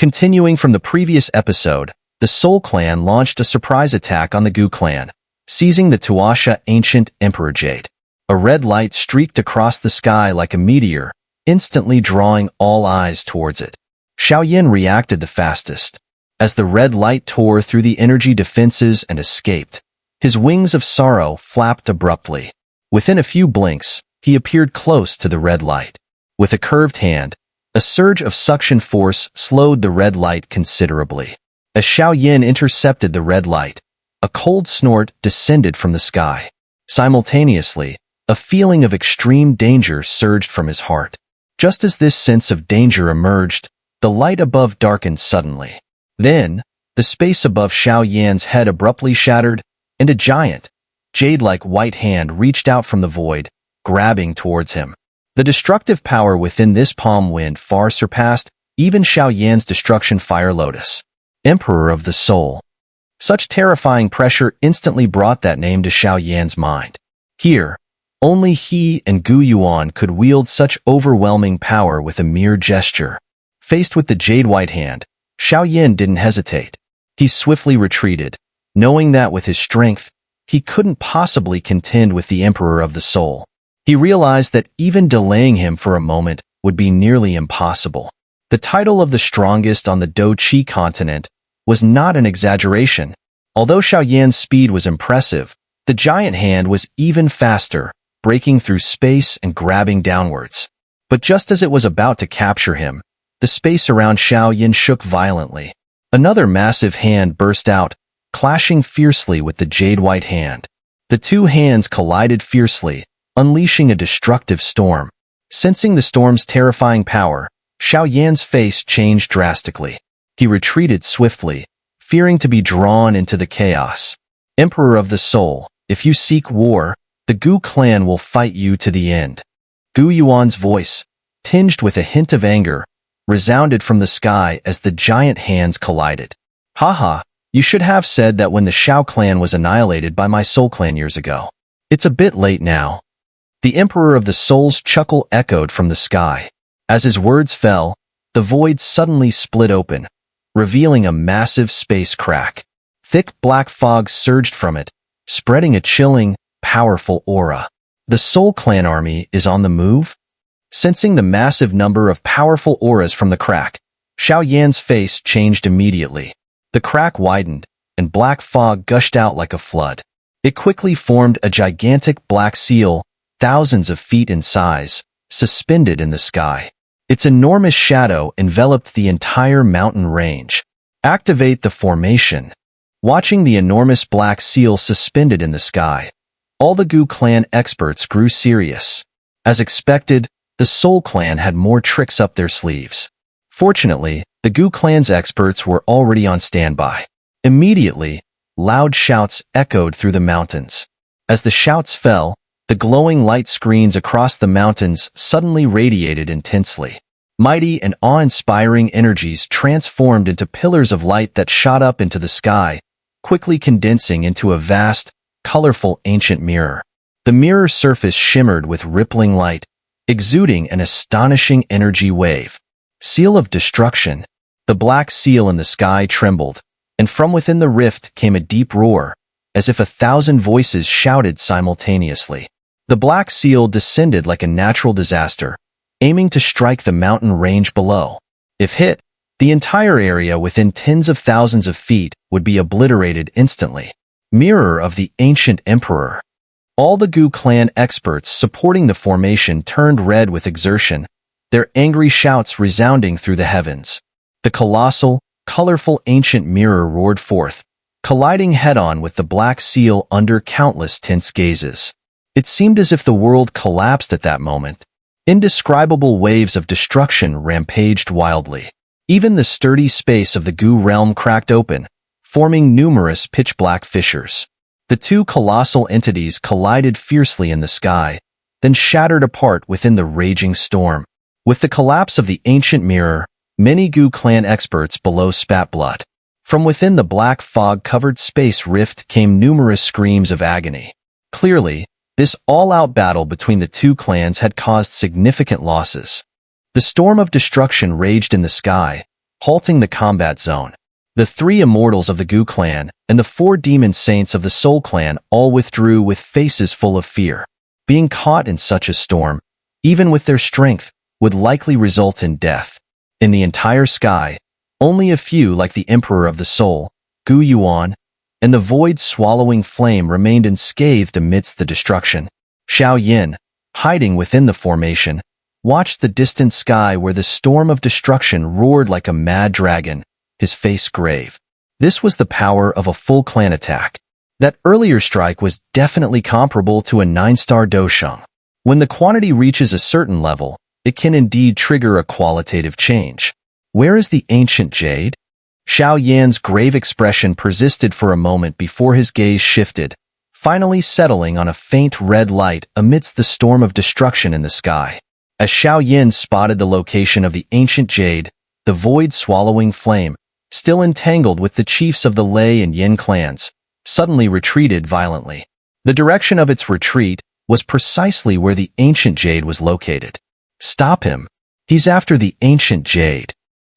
Continuing from the previous episode, the Soul Clan launched a surprise attack on the Gu Clan, seizing the Tuasha ancient Emperor Jade. A red light streaked across the sky like a meteor, instantly drawing all eyes towards it. Xiao Yan reacted the fastest. As the red light tore through the energy defenses and escaped, his wings of sorrow flapped abruptly. Within a few blinks, he appeared close to the red light. With a curved hand, a surge of suction force slowed the red light considerably. As Xiao Yan intercepted the red light, a cold snort descended from the sky. Simultaneously, a feeling of extreme danger surged from his heart. Just as this sense of danger emerged, the light above darkened suddenly. Then, the space above Xiao Yan's head abruptly shattered, and a giant, jade-like white hand reached out from the void, grabbing towards him. The destructive power within this palm wind far surpassed even Xiao Yan's destruction fire lotus. Emperor of the Soul. Such terrifying pressure instantly brought that name to Xiao Yan's mind. Here, only he and Gu Yuan could wield such overwhelming power with a mere gesture. Faced with the jade white hand, Xiao Yan didn't hesitate. He swiftly retreated, knowing that with his strength, he couldn't possibly contend with the Emperor of the Soul. He realized that even delaying him for a moment would be nearly impossible. The title of the strongest on the Do Chi continent was not an exaggeration. Although Xiao Yan's speed was impressive, the giant hand was even faster, breaking through space and grabbing downwards. But just as it was about to capture him, the space around Xiao Yan shook violently. Another massive hand burst out, clashing fiercely with the jade white hand. The two hands collided fiercely, unleashing a destructive storm. Sensing the storm's terrifying power, Xiao Yan's face changed drastically. He retreated swiftly, fearing to be drawn into the chaos. Emperor of the Soul, if you seek war, the Gu clan will fight you to the end. Gu Yuan's voice, tinged with a hint of anger, resounded from the sky as the giant hands collided. Haha, you should have said that when the Xiao clan was annihilated by my Soul clan years ago. It's a bit late now. The Emperor of the Soul's chuckle echoed from the sky. As his words fell, the void suddenly split open, revealing a massive space crack. Thick black fog surged from it, spreading a chilling, powerful aura. The Soul Clan army is on the move? Sensing the massive number of powerful auras from the crack, Xiao Yan's face changed immediately. The crack widened, and black fog gushed out like a flood. It quickly formed a gigantic black seal, thousands of feet in size, suspended in the sky. Its enormous shadow enveloped the entire mountain range. Activate the formation. Watching the enormous black seal suspended in the sky, all the Gu clan experts grew serious. As expected, the Soul clan had more tricks up their sleeves. Fortunately, the Gu clan's experts were already on standby. Immediately, loud shouts echoed through the mountains. As the shouts fell, the glowing light screens across the mountains suddenly radiated intensely. Mighty and awe-inspiring energies transformed into pillars of light that shot up into the sky, quickly condensing into a vast, colorful ancient mirror. The mirror's surface shimmered with rippling light, exuding an astonishing energy wave. Seal of destruction. The black seal in the sky trembled, and from within the rift came a deep roar, as if 1,000 voices shouted simultaneously. The black seal descended like a natural disaster, aiming to strike the mountain range below. If hit, the entire area within tens of thousands of feet would be obliterated instantly. Mirror of the Ancient Emperor. All the Gu clan experts supporting the formation turned red with exertion, their angry shouts resounding through the heavens. The colossal, colorful ancient mirror roared forth, colliding head-on with the black seal under countless tense gazes. It seemed as if the world collapsed at that moment. Indescribable waves of destruction rampaged wildly. Even the sturdy space of the Gu realm cracked open, forming numerous pitch-black fissures. The two colossal entities collided fiercely in the sky, then shattered apart within the raging storm. With the collapse of the ancient mirror, many Gu clan experts below spat blood. From within the black fog-covered space rift came numerous screams of agony. Clearly, this all-out battle between the two clans had caused significant losses. The storm of destruction raged in the sky, halting the combat zone. The 3 immortals of the Gu clan and the 4 demon saints of the Soul clan all withdrew with faces full of fear. Being caught in such a storm, even with their strength, would likely result in death. In the entire sky, only a few like the Emperor of the Soul, Gu Yuan, and the void-swallowing flame remained unscathed amidst the destruction. Xiao Yan, hiding within the formation, watched the distant sky where the storm of destruction roared like a mad dragon, his face grave. This was the power of a full clan attack. That earlier strike was definitely comparable to a 9-star dosheng. When the quantity reaches a certain level, it can indeed trigger a qualitative change. Where is the ancient jade? Xiao Yan's grave expression persisted for a moment before his gaze shifted, finally settling on a faint red light amidst the storm of destruction in the sky. As Xiao Yan spotted the location of the ancient jade, the void-swallowing flame, still entangled with the chiefs of the Lei and Yin clans, suddenly retreated violently. The direction of its retreat was precisely where the ancient jade was located. Stop him. He's after the ancient jade.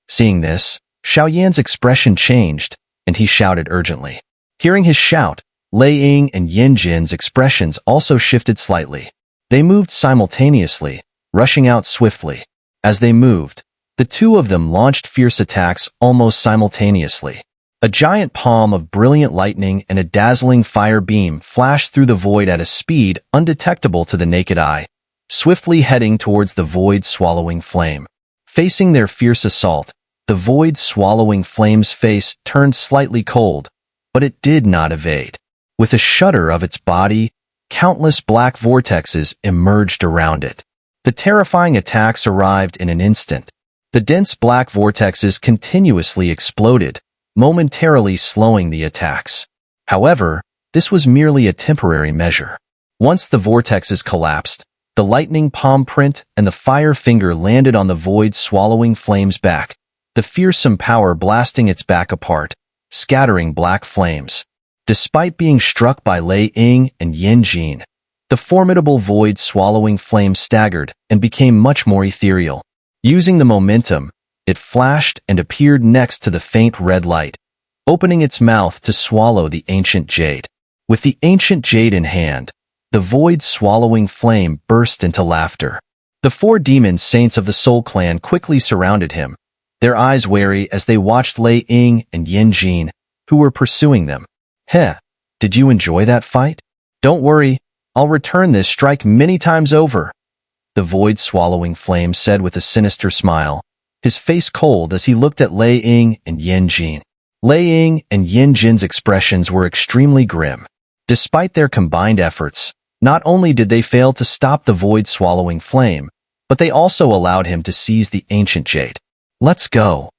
Seeing this, Xiao Yan's expression changed, and he shouted urgently. Hearing his shout, Lei Ying and Yin Jin's expressions also shifted slightly. They moved simultaneously, rushing out swiftly. As they moved, the two of them launched fierce attacks almost simultaneously. A giant palm of brilliant lightning and a dazzling fire beam flashed through the void at a speed undetectable to the naked eye, swiftly heading towards the void-swallowing flame. Facing their fierce assault, the void-swallowing flame's face turned slightly cold, but it did not evade. With a shudder of its body, countless black vortexes emerged around it. The terrifying attacks arrived in an instant. The dense black vortexes continuously exploded, momentarily slowing the attacks. However, this was merely a temporary measure. Once the vortexes collapsed, the lightning palm print and the fire finger landed on the void-swallowing flame's back, the fearsome power blasting its back apart, scattering black flames. Despite being struck by Lei Ying and Yin Jin, the formidable void-swallowing flame staggered and became much more ethereal. Using the momentum, it flashed and appeared next to the faint red light, opening its mouth to swallow the ancient jade. With the ancient jade in hand, the void-swallowing flame burst into laughter. The 4 demon saints of the Soul clan quickly surrounded him, their eyes wary as they watched Lei Ying and Yin Jin, who were pursuing them. Heh, did you enjoy that fight? Don't worry, I'll return this strike many times over, the void-swallowing flame said with a sinister smile, his face cold as he looked at Lei Ying and Yin Jin. Lei Ying and Yin Jin's expressions were extremely grim. Despite their combined efforts, not only did they fail to stop the void-swallowing flame, but they also allowed him to seize the ancient jade. Let's go.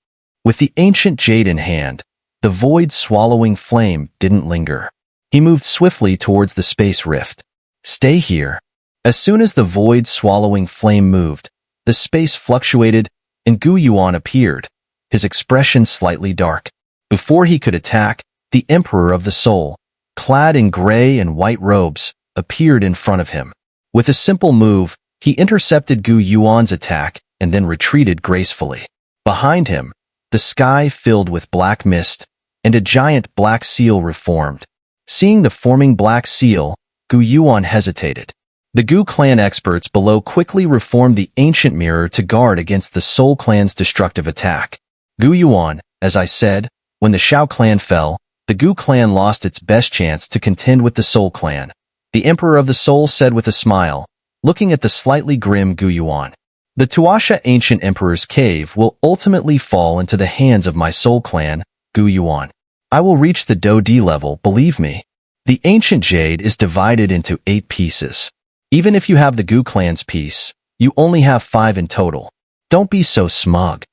With the ancient jade in hand, the void-swallowing flame didn't linger. He moved swiftly towards the space rift. Stay here. As soon as the void-swallowing flame moved, the space fluctuated and Gu Yuan appeared, his expression slightly dark. Before he could attack, the Emperor of the Soul, clad in gray and white robes, appeared in front of him. With a simple move, he intercepted Gu Yuan's attack and then retreated gracefully. Behind him, the sky filled with black mist, and a giant black seal reformed. Seeing the forming black seal, Gu Yuan hesitated. The Gu clan experts below quickly reformed the ancient mirror to guard against the Soul clan's destructive attack. Gu Yuan, as I said, when the Xiao clan fell, the Gu clan lost its best chance to contend with the Soul clan. The Emperor of the Soul said with a smile, looking at the slightly grim Gu Yuan. The Tuasha Ancient Emperor's cave will ultimately fall into the hands of my Soul clan, Gu Yuan. I will reach the Do D level, believe me. The ancient jade is divided into 8 pieces. Even if you have the Gu clan's piece, you only have 5 in total. Don't be so smug.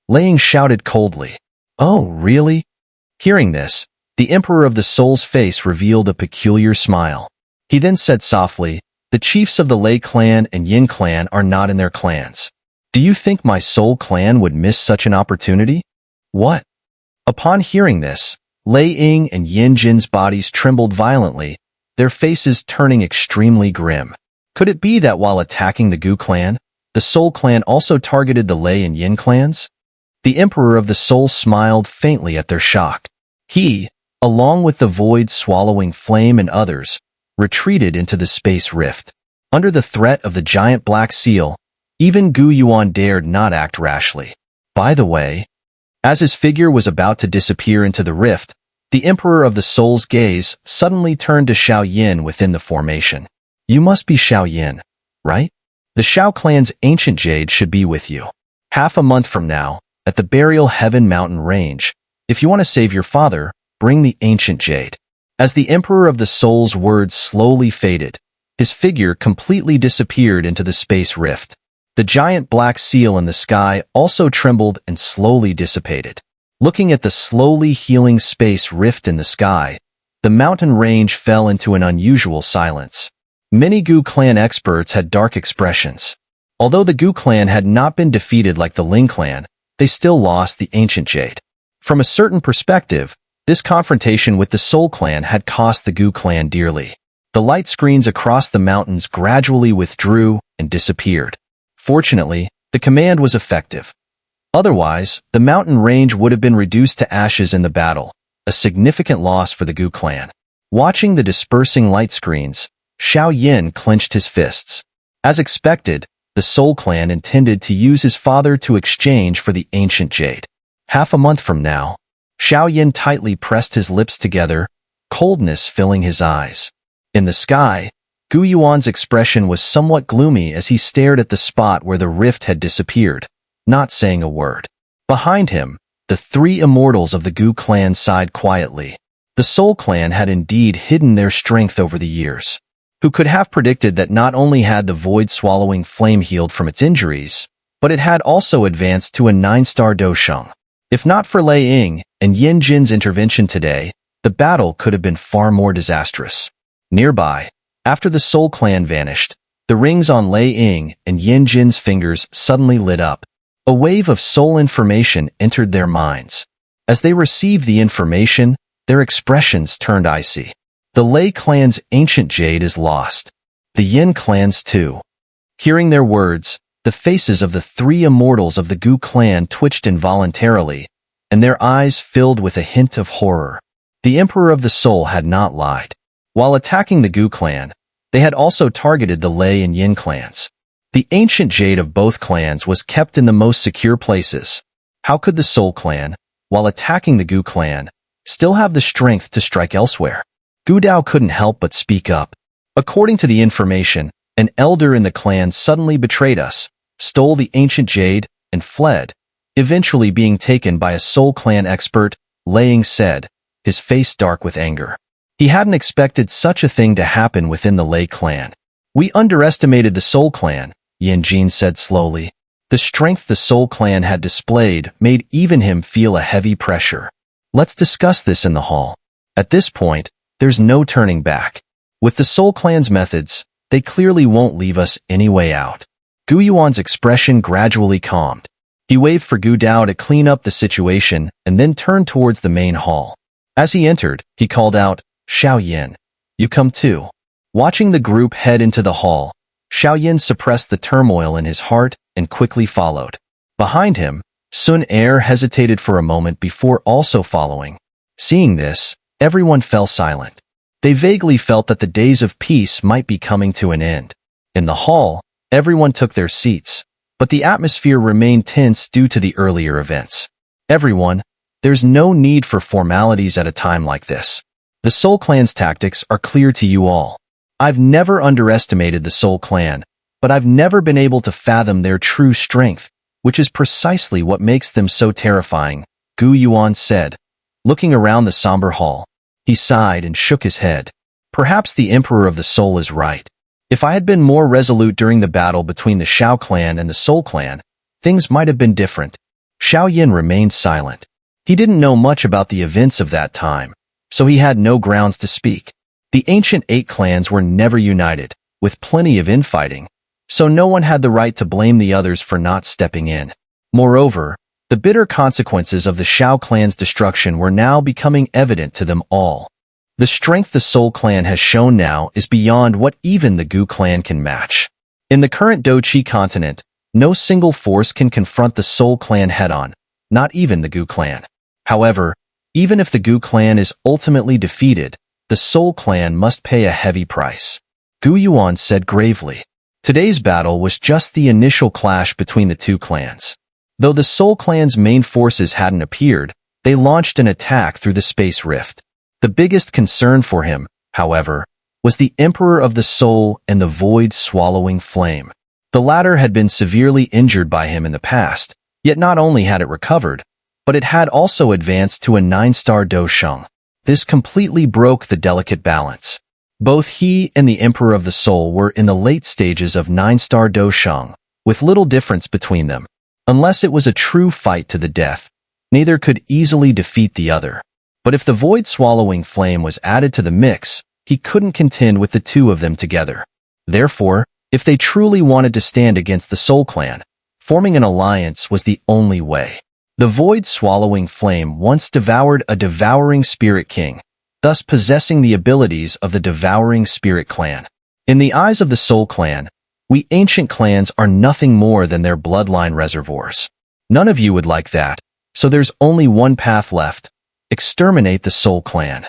Lei Ying shouted coldly. Oh, really? Hearing this, the Emperor of the Soul's face revealed a peculiar smile. He then said softly, the chiefs of the Lei clan and Yin clan are not in their clans. Do you think my Soul clan would miss such an opportunity? What? Upon hearing this, Lei Ying and Yin Jin's bodies trembled violently, their faces turning extremely grim. Could it be that while attacking the Gu clan, the Soul clan also targeted the Lei and Yin clans? The Emperor of the Soul smiled faintly at their shock. He, along with the void-swallowing flame and others, retreated into the space rift. Under the threat of the giant black seal, even Gu Yuan dared not act rashly. By the way, as his figure was about to disappear into the rift, the Emperor of the Soul's gaze suddenly turned to Xiao Yan within the formation. You must be Xiao Yan, right? The Xiao clan's ancient jade should be with you. Half a month from now, at the Burial Heaven Mountain Range, if you want to save your father, bring the ancient jade. As the Emperor of the Soul's words slowly faded, his figure completely disappeared into the space rift. The giant black seal in the sky also trembled and slowly dissipated. Looking at the slowly healing space rift in the sky, the mountain range fell into an unusual silence. Many Gu clan experts had dark expressions. Although the Gu clan had not been defeated like the Ling clan, they still lost the ancient jade. From a certain perspective, this confrontation with the Soul clan had cost the Gu clan dearly. The light screens across the mountains gradually withdrew and disappeared. Fortunately, the command was effective. Otherwise, the mountain range would have been reduced to ashes in the battle, a significant loss for the Gu clan. Watching the dispersing light screens, Xiao Yan clenched his fists. As expected, the Soul clan intended to use his father to exchange for the ancient jade. Half a month from now, Xiao Yan tightly pressed his lips together, coldness filling his eyes. In the sky, Gu Yuan's expression was somewhat gloomy as he stared at the spot where the rift had disappeared, not saying a word. Behind him, the three immortals of the Gu clan sighed quietly. The Soul clan had indeed hidden their strength over the years. Who could have predicted that not only had the void-swallowing flame healed from its injuries, but it had also advanced to a 9-star dosheng. If not for Lei Ying and Yin Jin's intervention today, the battle could have been far more disastrous. Nearby, after the Soul clan vanished, the rings on Lei Ying and Yin Jin's fingers suddenly lit up. A wave of soul information entered their minds. As they received the information, their expressions turned icy. The Lei clan's ancient jade is lost. The Yin clan's too. Hearing their words, the faces of the three immortals of the Gu clan twitched involuntarily, and their eyes filled with a hint of horror. The Emperor of the Soul had not lied. While attacking the Gu clan, they had also targeted the Lei and Yin clans. The ancient jade of both clans was kept in the most secure places. How could the Soul clan, while attacking the Gu clan, still have the strength to strike elsewhere? Gu Dao couldn't help but speak up. According to the information, an elder in the clan suddenly betrayed us, stole the ancient jade, and fled, eventually being taken by a Soul clan expert, Lei Ying said, his face dark with anger. He hadn't expected such a thing to happen within the Lei clan. We underestimated the Soul clan, Yin Jin said slowly. The strength the Soul clan had displayed made even him feel a heavy pressure. Let's discuss this in the hall. At this point, there's no turning back. With the Soul clan's methods, they clearly won't leave us any way out. Gu Yuan's expression gradually calmed. He waved for Gu Dao to clean up the situation and then turned towards the main hall. As he entered, he called out, Xiao Yan, you come too. Watching the group head into the hall, Xiao Yan suppressed the turmoil in his heart and quickly followed. Behind him, Sun Er hesitated for a moment before also following. Seeing this, everyone fell silent. They vaguely felt that the days of peace might be coming to an end. In the hall, everyone took their seats, but the atmosphere remained tense due to the earlier events. Everyone, there's no need for formalities at a time like this. The Soul clan's tactics are clear to you all. I've never underestimated the Soul clan, but I've never been able to fathom their true strength, which is precisely what makes them so terrifying, Gu Yuan said. Looking around the somber hall, he sighed and shook his head. Perhaps the Emperor of the Soul is right. If I had been more resolute during the battle between the Xiao clan and the Soul clan, things might have been different. Xiao Yan remained silent. He didn't know much about the events of that time, so he had no grounds to speak. The ancient 8 clans were never united, with plenty of infighting, so no one had the right to blame the others for not stepping in. Moreover, the bitter consequences of the Xiao clan's destruction were now becoming evident to them all. The strength the Soul clan has shown now is beyond what even the Gu clan can match. In the current Doqi continent, no single force can confront the Soul clan head-on, not even the Gu clan. However, even if the Gu clan is ultimately defeated, the Soul clan must pay a heavy price. Gu Yuan said gravely. Today's battle was just the initial clash between the two clans. Though the Soul clan's main forces hadn't appeared, they launched an attack through the space rift. The biggest concern for him, however, was the Emperor of the Soul and the void-swallowing flame. The latter had been severely injured by him in the past, yet not only had it recovered, but it had also advanced to a 9-star Dosheng. This completely broke the delicate balance. Both he and the Emperor of the Soul were in the late stages of 9-star Dosheng, with little difference between them. Unless it was a true fight to the death, neither could easily defeat the other. But if the void-swallowing flame was added to the mix, he couldn't contend with the two of them together. Therefore, if they truly wanted to stand against the Soul clan, forming an alliance was the only way. The void-swallowing flame once devoured a devouring spirit king, thus possessing the abilities of the devouring spirit clan. In the eyes of the Soul clan, we ancient clans are nothing more than their bloodline reservoirs. None of you would like that, so there's only one path left: exterminate the Soul clan.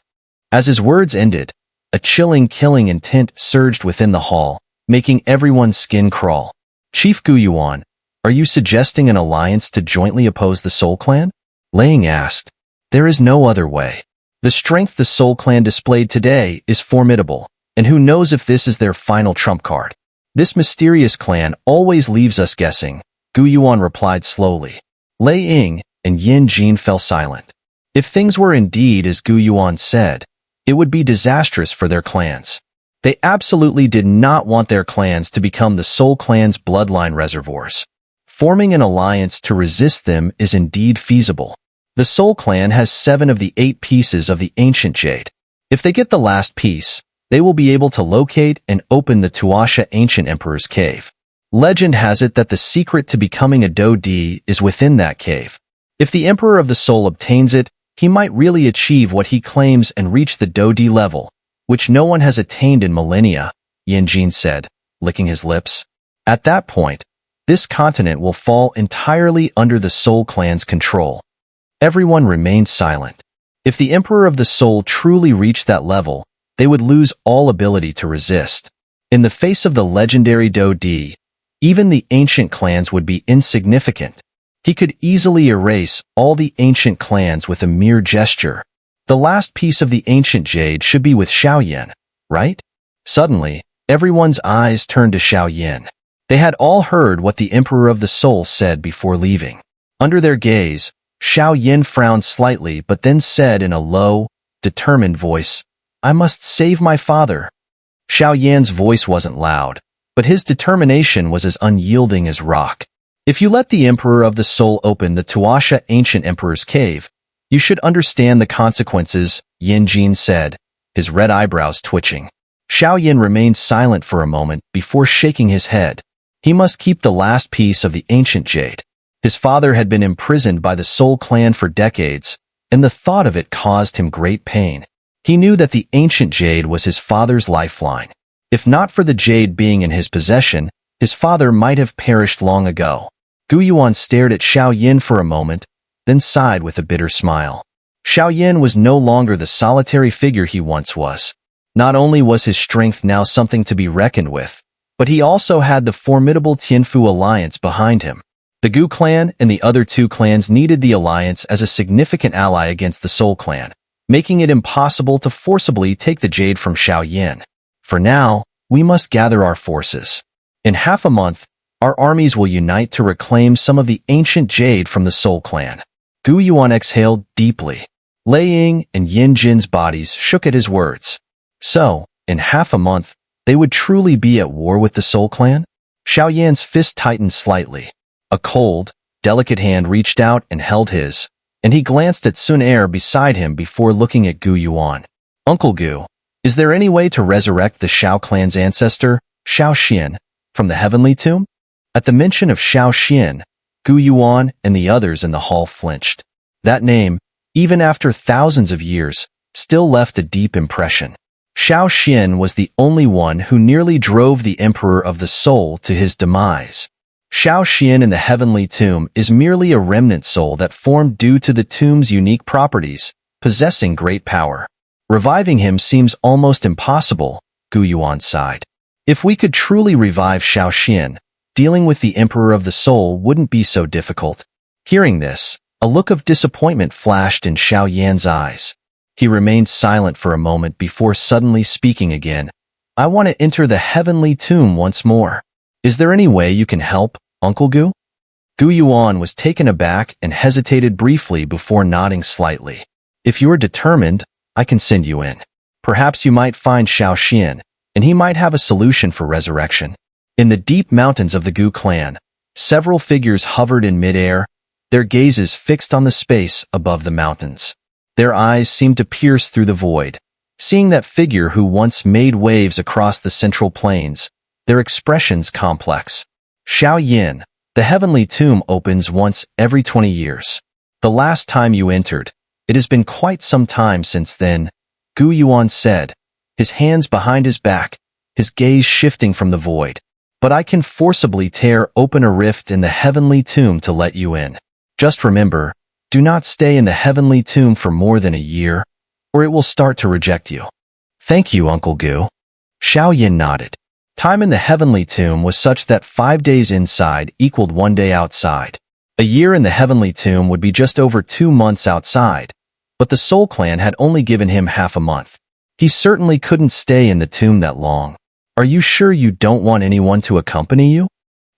As his words ended, a chilling killing intent surged within the hall, making everyone's skin crawl. Chief Gu Yuan, are you suggesting an alliance to jointly oppose the Soul clan? Liang asked. There is no other way. The strength the Soul clan displayed today is formidable, and who knows if this is their final trump card. This mysterious clan always leaves us guessing, Gu Yuan replied slowly. Lei Ying and Yin Jin fell silent. If things were indeed as Gu Yuan said, it would be disastrous for their clans. They absolutely did not want their clans to become the Soul clan's bloodline reservoirs. Forming an alliance to resist them is indeed feasible. The Soul clan has 7 of the 8 pieces of the ancient jade. If they get the last piece, they will be able to locate and open the Tuasha Ancient Emperor's cave. Legend has it that the secret to becoming a Do-Di is within that cave. If the Emperor of the Soul obtains it, he might really achieve what he claims and reach the Do-Di level, which no one has attained in millennia, Yin Jin said, licking his lips. At that point, this continent will fall entirely under the Soul clan's control. Everyone remained silent. If the Emperor of the Soul truly reached that level, they would lose all ability to resist. In the face of the legendary Do-Di, even the ancient clans would be insignificant. He could easily erase all the ancient clans with a mere gesture. The last piece of the ancient jade should be with Xiao Yan, right? Suddenly, everyone's eyes turned to Xiao Yan. They had all heard what the Emperor of the Soul said before leaving. Under their gaze, Xiao Yan frowned slightly but then said in a low, determined voice, I must save my father. Xiao Yan's voice wasn't loud, but his determination was as unyielding as rock. If you let the Emperor of the Soul open the Tuasha Ancient Emperor's cave, you should understand the consequences, Yin Jin said, his red eyebrows twitching. Xiao Yan remained silent for a moment before shaking his head. He must keep the last piece of the ancient jade. His father had been imprisoned by the Soul clan for decades, and the thought of it caused him great pain. He knew that the ancient jade was his father's lifeline. If not for the jade being in his possession, his father might have perished long ago. Gu Yuan stared at Xiao Yan for a moment, then sighed with a bitter smile. Xiao Yan was no longer the solitary figure he once was. Not only was his strength now something to be reckoned with, but he also had the formidable Tianfu alliance behind him. The Gu clan and the other 2 clans needed the alliance as a significant ally against the Soul clan, making it impossible to forcibly take the jade from Xiao Yan. For now, we must gather our forces. In half a month, our armies will unite to reclaim some of the ancient jade from the Soul clan. Gu Yuan exhaled deeply. Lei Ying and Yin Jin's bodies shook at his words. So, in half a month, they would truly be at war with the Soul clan? Xiao Yan's fist tightened slightly. A cold, delicate hand reached out and held his, and he glanced at Sun Er beside him before looking at Gu Yuan. Uncle Gu, is there any way to resurrect the Xiao clan's ancestor, Xiao Xian, from the heavenly tomb? At the mention of Xiao Xian, Gu Yuan and the others in the hall flinched. That name, even after thousands of years, still left a deep impression. Xiao Xian was the only one who nearly drove the Emperor of the Soul to his demise. Xiao Yan in the heavenly tomb is merely a remnant soul that formed due to the tomb's unique properties, possessing great power. Reviving him seems almost impossible, Gu Yuan sighed. If we could truly revive Xiao Yan, dealing with the Emperor of the Soul wouldn't be so difficult. Hearing this, a look of disappointment flashed in Xiao Yan's eyes. He remained silent for a moment before suddenly speaking again. I want to enter the heavenly tomb once more. Is there any way you can help, Uncle Gu? Gu Yuan was taken aback and hesitated briefly before nodding slightly. If you are determined, I can send you in. Perhaps you might find Xiao Yan, and he might have a solution for resurrection. In the deep mountains of the Gu clan, several figures hovered in midair, their gazes fixed on the space above the mountains. Their eyes seemed to pierce through the void. Seeing that figure who once made waves across the central plains, their expressions complex. Xiao Yan, the heavenly tomb opens once every 20 years. The last time you entered, it has been quite some time since then, Gu Yuan said, his hands behind his back, his gaze shifting from the void. But I can forcibly tear open a rift in the heavenly tomb to let you in. Just remember, do not stay in the heavenly tomb for more than a year, or it will start to reject you. Thank you, Uncle Gu. Xiao Yan nodded. Time in the heavenly tomb was such that 5 days inside equaled 1 day outside. A year in the heavenly tomb would be just over 2 months outside, but the Soul Clan had only given him half a month. He certainly couldn't stay in the tomb that long. Are you sure you don't want anyone to accompany you?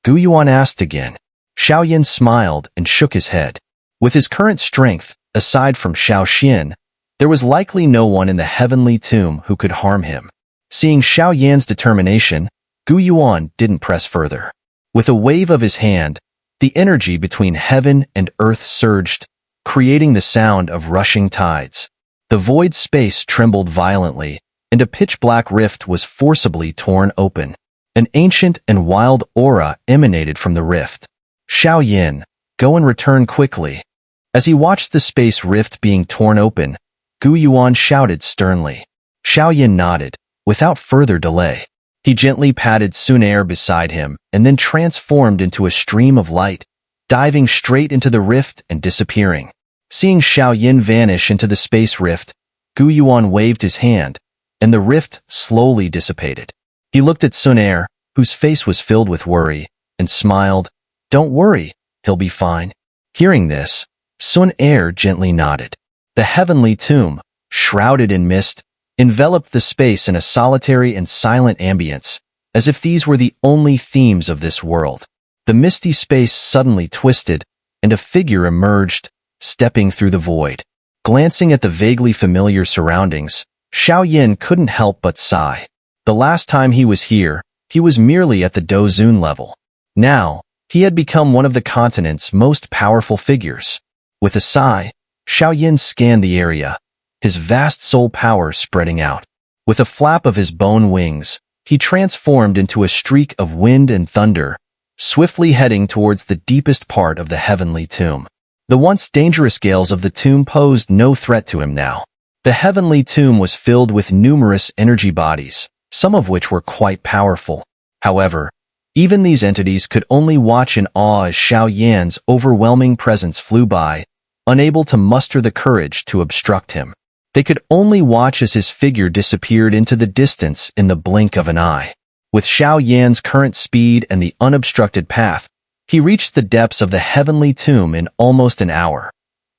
Gu Yuan asked again. Xiao Yan smiled and shook his head. With his current strength, aside from Xiao Yan, there was likely no one in the heavenly tomb who could harm him. Seeing Xiao Yan's determination, Gu Yuan didn't press further. With a wave of his hand, the energy between heaven and earth surged, creating the sound of rushing tides. The void space trembled violently, and a pitch-black rift was forcibly torn open. An ancient and wild aura emanated from the rift. Xiao Yan, go and return quickly. As he watched the space rift being torn open, Gu Yuan shouted sternly. Xiao Yan nodded. Without further delay, he gently patted Sun Er beside him and then transformed into a stream of light, diving straight into the rift and disappearing. Seeing Xiao Yan vanish into the space rift, Gu Yuan waved his hand, and the rift slowly dissipated. He looked at Sun Er, whose face was filled with worry, and smiled. Don't worry, he'll be fine. Hearing this, Sun Er gently nodded. The heavenly tomb, shrouded in mist, enveloped the space in a solitary and silent ambience, as if these were the only themes of this world. The misty space suddenly twisted, and a figure emerged, stepping through the void. Glancing at the vaguely familiar surroundings, Xiao Yan couldn't help but sigh. The last time he was here, he was merely at the Dozun level. Now, he had become one of the continent's most powerful figures. With a sigh, Xiao Yan scanned the area, his vast soul power spreading out. With a flap of his bone wings, he transformed into a streak of wind and thunder, swiftly heading towards the deepest part of the heavenly tomb. The once dangerous gales of the tomb posed no threat to him now. The heavenly tomb was filled with numerous energy bodies, some of which were quite powerful. However, even these entities could only watch in awe as Xiao Yan's overwhelming presence flew by, unable to muster the courage to obstruct him. They could only watch as his figure disappeared into the distance in the blink of an eye. With Xiao Yan's current speed and the unobstructed path, he reached the depths of the heavenly tomb in almost an hour,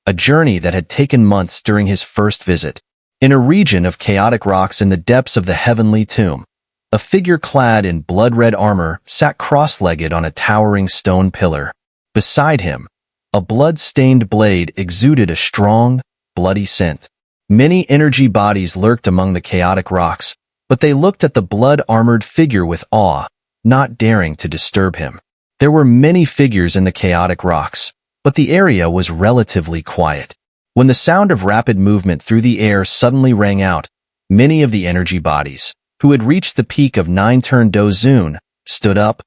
a journey that had taken months during his first visit. In a region of chaotic rocks in the depths of the heavenly tomb, a figure clad in blood-red armor sat cross-legged on a towering stone pillar. Beside him, a blood-stained blade exuded a strong, bloody scent. Many energy bodies lurked among the chaotic rocks, but they looked at the blood-armored figure with awe, not daring to disturb him. There were many figures in the chaotic rocks, but the area was relatively quiet. When the sound of rapid movement through the air suddenly rang out, many of the energy bodies, who had reached the peak of 9-turn Dozun, stood up,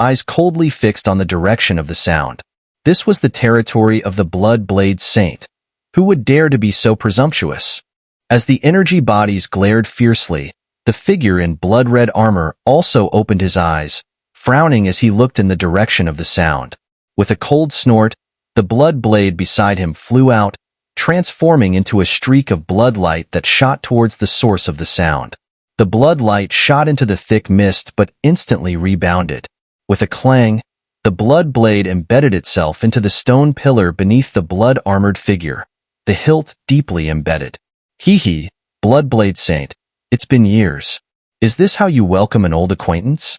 eyes coldly fixed on the direction of the sound. This was the territory of the Blood Blade Saint. Who would dare to be so presumptuous? As the energy bodies glared fiercely, the figure in blood-red armor also opened his eyes, frowning as he looked in the direction of the sound. With a cold snort, the blood blade beside him flew out, transforming into a streak of blood light that shot towards the source of the sound. The blood light shot into the thick mist but instantly rebounded. With a clang, the blood blade embedded itself into the stone pillar beneath the blood-armored figure, the hilt deeply embedded. Hee, Bloodblade Saint, it's been years. Is this how you welcome an old acquaintance?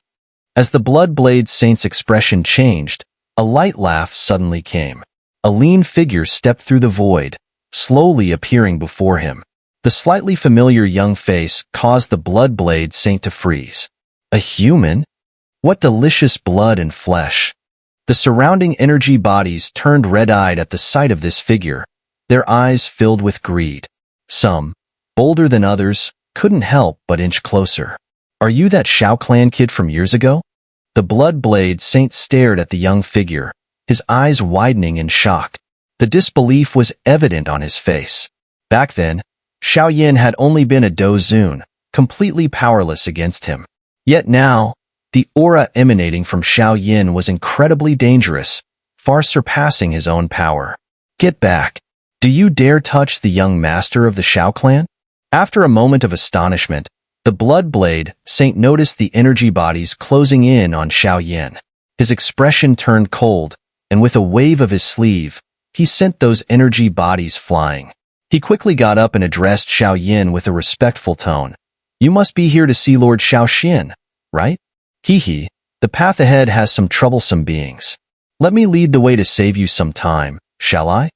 As the Bloodblade Saint's expression changed, a light laugh suddenly came. A lean figure stepped through the void, slowly appearing before him. The slightly familiar young face caused the Bloodblade Saint to freeze. A human? What delicious blood and flesh! The surrounding energy bodies turned red-eyed at the sight of this figure, their eyes filled with greed. Some, bolder than others, couldn't help but inch closer. Are you that Xiao clan kid from years ago? The Bloodblade Saint stared at the young figure, his eyes widening in shock. The disbelief was evident on his face. Back then, Xiao Yan had only been a dozun, completely powerless against him. Yet now, the aura emanating from Xiao Yan was incredibly dangerous, far surpassing his own power. Get back! Do you dare touch the young master of the Xiao clan? After a moment of astonishment, the Bloodblade Saint noticed the energy bodies closing in on Xiao Yan. His expression turned cold, and with a wave of his sleeve, he sent those energy bodies flying. He quickly got up and addressed Xiao Yan with a respectful tone. You must be here to see Lord Xiao Xin, right? Hee, the path ahead has some troublesome beings. Let me lead the way to save you some time, shall I?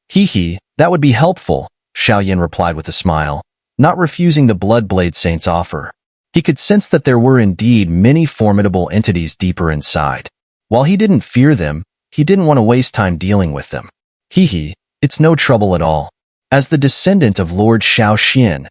Hee, that would be helpful, Xiao Yan replied with a smile, not refusing the Bloodblade Saint's offer. He could sense that there were indeed many formidable entities deeper inside. While he didn't fear them, he didn't want to waste time dealing with them. Hee, it's no trouble at all. As the descendant of Lord Xiao Xin,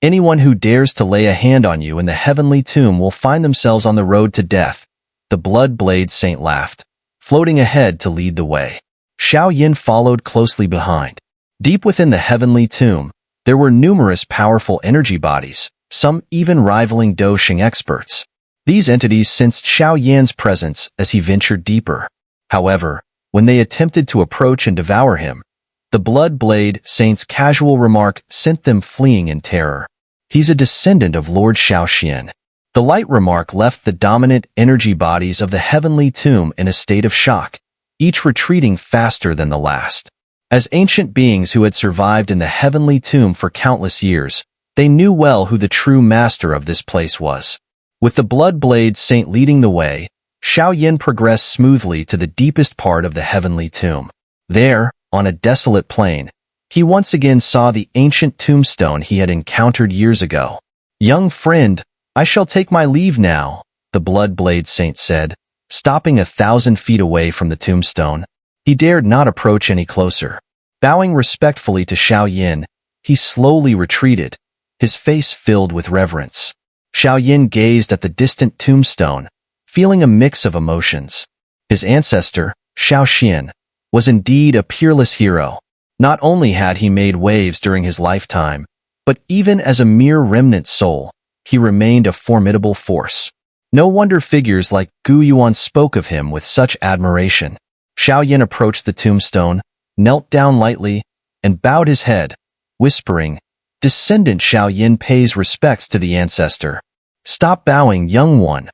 anyone who dares to lay a hand on you in the heavenly tomb will find themselves on the road to death. The Bloodblade Saint laughed, floating ahead to lead the way. Xiao Yan followed closely behind. Deep within the heavenly tomb, there were numerous powerful energy bodies, some even rivaling Doshing experts. These entities sensed Xiao Yan's presence as he ventured deeper. However, when they attempted to approach and devour him, the Bloodblade Saint's casual remark sent them fleeing in terror. He's a descendant of Lord Xiao Xin. The light remark left the dominant energy bodies of the heavenly tomb in a state of shock, each retreating faster than the last. As ancient beings who had survived in the heavenly tomb for countless years, they knew well who the true master of this place was. With the Bloodblade Saint leading the way, Xiao Yan progressed smoothly to the deepest part of the heavenly tomb. There, on a desolate plain, he once again saw the ancient tombstone he had encountered years ago. Young friend, I shall take my leave now, the Bloodblade Saint said, stopping 1,000 feet away from the tombstone. He dared not approach any closer. Bowing respectfully to Xiao Yan, he slowly retreated, his face filled with reverence. Xiao Yan gazed at the distant tombstone, feeling a mix of emotions. His ancestor, Xiao Xin, was indeed a peerless hero. Not only had he made waves during his lifetime, but even as a mere remnant soul, he remained a formidable force. No wonder figures like Gu Yuan spoke of him with such admiration. Xiao Yan approached the tombstone, knelt down lightly, and bowed his head, whispering, Descendant Xiao Yan pays respects to the ancestor. Stop bowing, young one.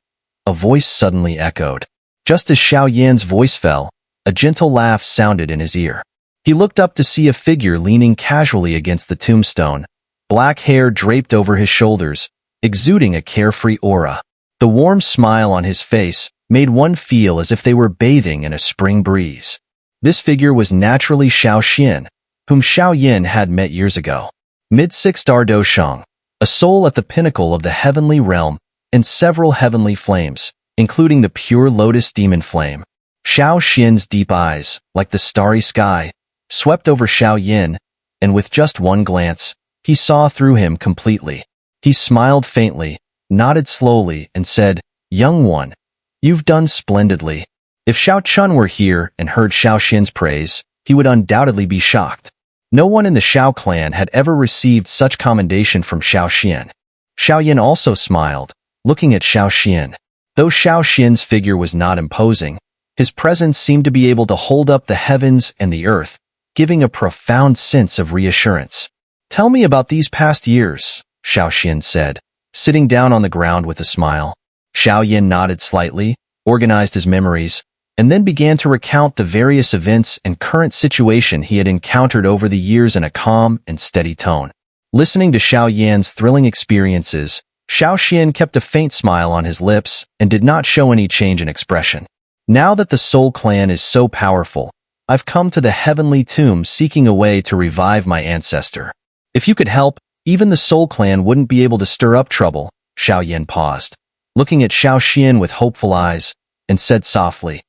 A voice suddenly echoed. Just as Xiao Yan's voice fell, a gentle laugh sounded in his ear. He looked up to see a figure leaning casually against the tombstone, black hair draped over his shoulders, exuding a carefree aura. The warm smile on his face made one feel as if they were bathing in a spring breeze. This figure was naturally Xiao Xin, whom Xiao Yan had met years ago. Mid-6-star Dosheng, a soul at the pinnacle of the heavenly realm, and several heavenly flames, including the pure lotus demon flame. Xiao Xin's deep eyes, like the starry sky, swept over Xiao Yan, and with just one glance, he saw through him completely. He smiled faintly, nodded slowly, and said, Young one, you've done splendidly. If Xiao Chun were here and heard Xiao Xin's praise, he would undoubtedly be shocked. No one in the Xiao clan had ever received such commendation from Xiao Xin. Xiao Yan also smiled, looking at Xiao Xin. Though Xiao Xian's figure was not imposing, his presence seemed to be able to hold up the heavens and the earth, giving a profound sense of reassurance. "Tell me about these past years," Xiao Xian said, sitting down on the ground with a smile. Xiao Yan nodded slightly, organized his memories, and then began to recount the various events and current situation he had encountered over the years in a calm and steady tone. Listening to Xiao Yan's thrilling experiences, Xiao Xian kept a faint smile on his lips and did not show any change in expression. "Now that the Soul Clan is so powerful, I've come to the heavenly tomb seeking a way to revive my ancestor. If you could help, even the Soul Clan wouldn't be able to stir up trouble." Xiao Yan paused, looking at Xiao Xian with hopeful eyes, and said softly,